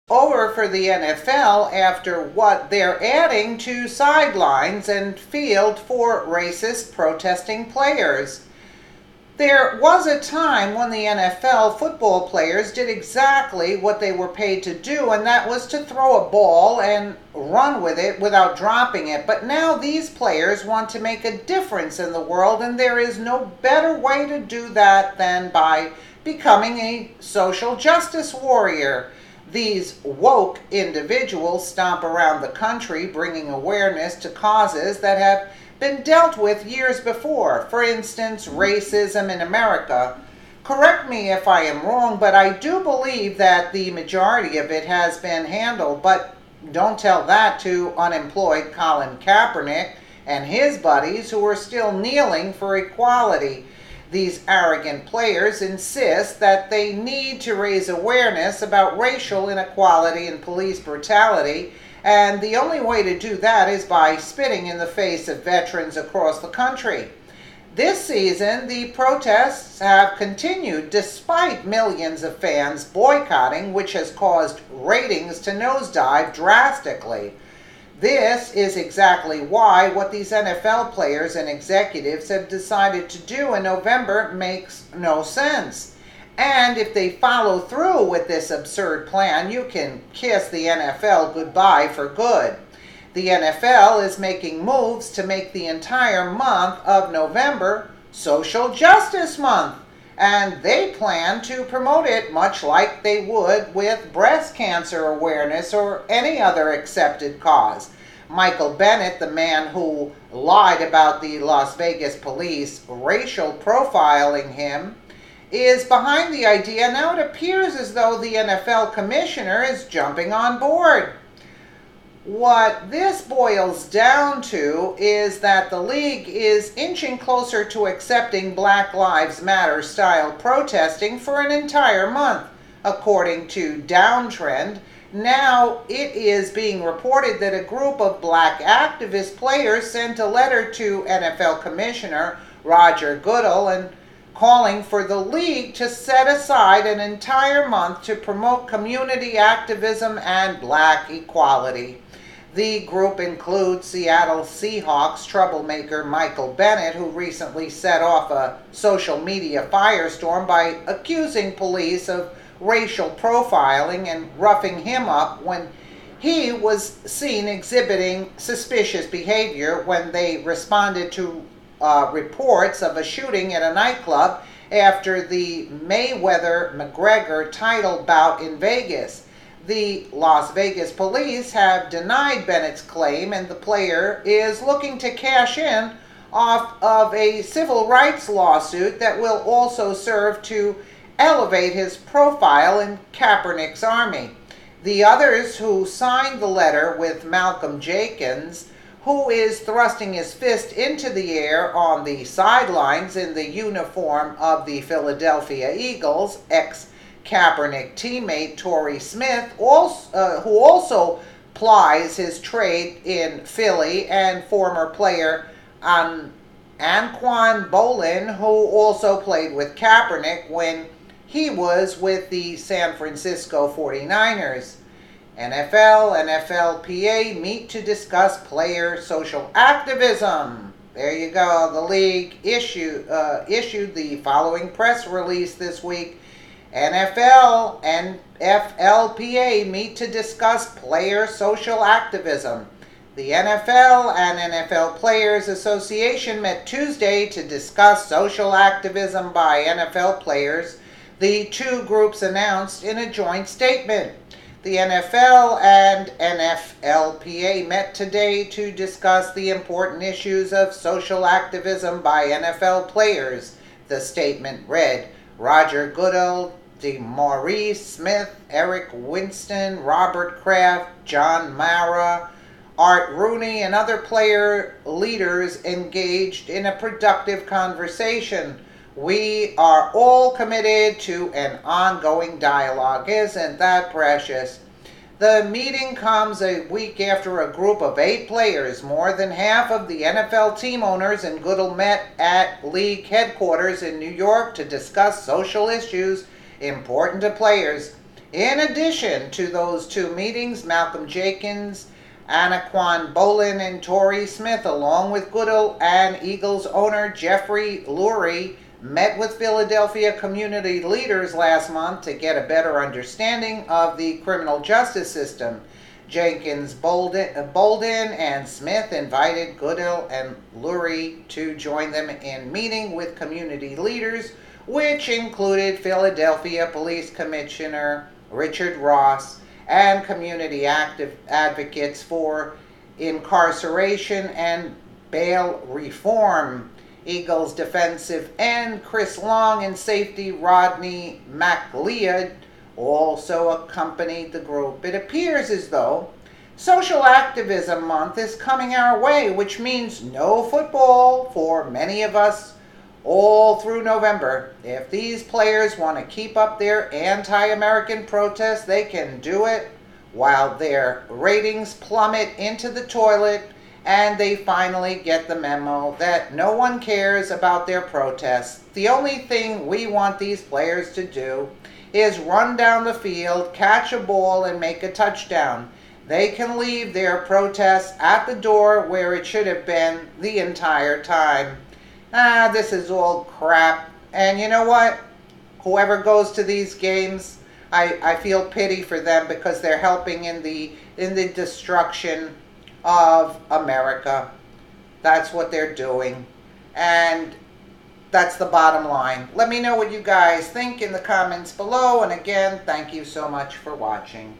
Over for the NFL after what they're adding to Sidelines and Feild for racist protesting players. There was a time when the NFL football players did exactly what they were paid to do, and that was to throw a ball and run with it without dropping it. But now these players want to make a difference in the world, and there is no better way to do that than by becoming a social justice warrior. These woke individuals stomp around the country bringing awareness to causes that have been dealt with years before. For instance, racism in America. Correct me if I am wrong, but I do believe that the majority of it has been handled. But don't tell that to unemployed Colin Kaepernick and his buddies who are still kneeling for equality. These arrogant players insist that they need to raise awareness about racial inequality and police brutality, and the only way to do that is by spitting in the face of veterans across the country. This season, the protests have continued despite millions of fans boycotting, which has caused ratings to nosedive drastically. This is exactly why what these NFL players and executives have decided to do in November makes no sense. And if they follow through with this absurd plan, you can kiss the NFL goodbye for good. The NFL is making moves to make the entire month of November Social Justice Month, and they plan to promote it much like they would with breast cancer awareness or any other accepted cause. Michael Bennett, the man who lied about the Las Vegas police racial profiling him, is behind the idea. Now it appears as though the NFL commissioner is jumping on board. What this boils down to is that the league is inching closer to accepting Black Lives Matter style protesting for an entire month. According to Downtrend, now it is being reported that a group of black activist players sent a letter to NFL Commissioner Roger Goodell and calling for the league to set aside an entire month to promote community activism and black equality. The group includes Seattle Seahawks troublemaker Michael Bennett, who recently set off a social media firestorm by accusing police of racial profiling and roughing him up when he was seen exhibiting suspicious behavior when they responded to reports of a shooting at a nightclub after the Mayweather-McGregor title bout in Vegas. The Las Vegas police have denied Bennett's claim, and the player is looking to cash in off of a civil rights lawsuit that will also serve to elevate his profile in Kaepernick's army. The others who signed the letter with Malcolm Jenkins, who is thrusting his fist into the air on the sidelines in the uniform of the Philadelphia Eagles, ex-Kaepernick teammate Torrey Smith, who also plies his trade in Philly, and former player Anquan Bolin, who also played with Kaepernick when he was with the San Francisco 49ers. NFL, NFLPA meet to discuss player social activism. There you go. The league issued the following press release this week. NFL and FLPA meet to discuss player social activism. The NFL and NFL Players Association met Tuesday to discuss social activism by NFL players, the two groups announced in a joint statement. The NFL and NFLPA met today to discuss the important issues of social activism by NFL players, the statement read. Roger Goodell, DeMaurice Smith, Eric Winston, Robert Kraft, John Mara, Art Rooney, and other player leaders engaged in a productive conversation. We are all committed to an ongoing dialogue. Isn't that precious? The meeting comes a week after a group of 8 players, more than half of the NFL team owners and Goodell, met at league headquarters in New York to discuss social issues important to players. In addition to those two meetings, Malcolm Jenkins, Anaquan Bolin, and Torrey Smith, along with Goodell and Eagles owner Jeffrey Lurie, met with Philadelphia community leaders last month to get a better understanding of the criminal justice system. Jenkins, Bolden, and Smith invited Goodell and Lurie to join them in meeting with community leaders, which included Philadelphia Police Commissioner Richard Ross and community advocates for incarceration and bail reform. Eagles defensive end Chris Long and safety Rodney McLeod also accompanied the group. It appears as though Social Activism Month is coming our way, which means no football for many of us all through November. If these players want to keep up their anti-American protests, they can do it while their ratings plummet into the toilet and they finally get the memo that no one cares about their protests. The only thing we want these players to do is run down the field, catch a ball, and make a touchdown. They can leave their protests at the door where it should have been the entire time. This is all crap. And you know what? Whoever goes to these games, I feel pity for them because they're helping in the destruction of America. That's what they're doing. And that's the bottom line. Let me know what you guys think in the comments below. And again, thank you so much for watching.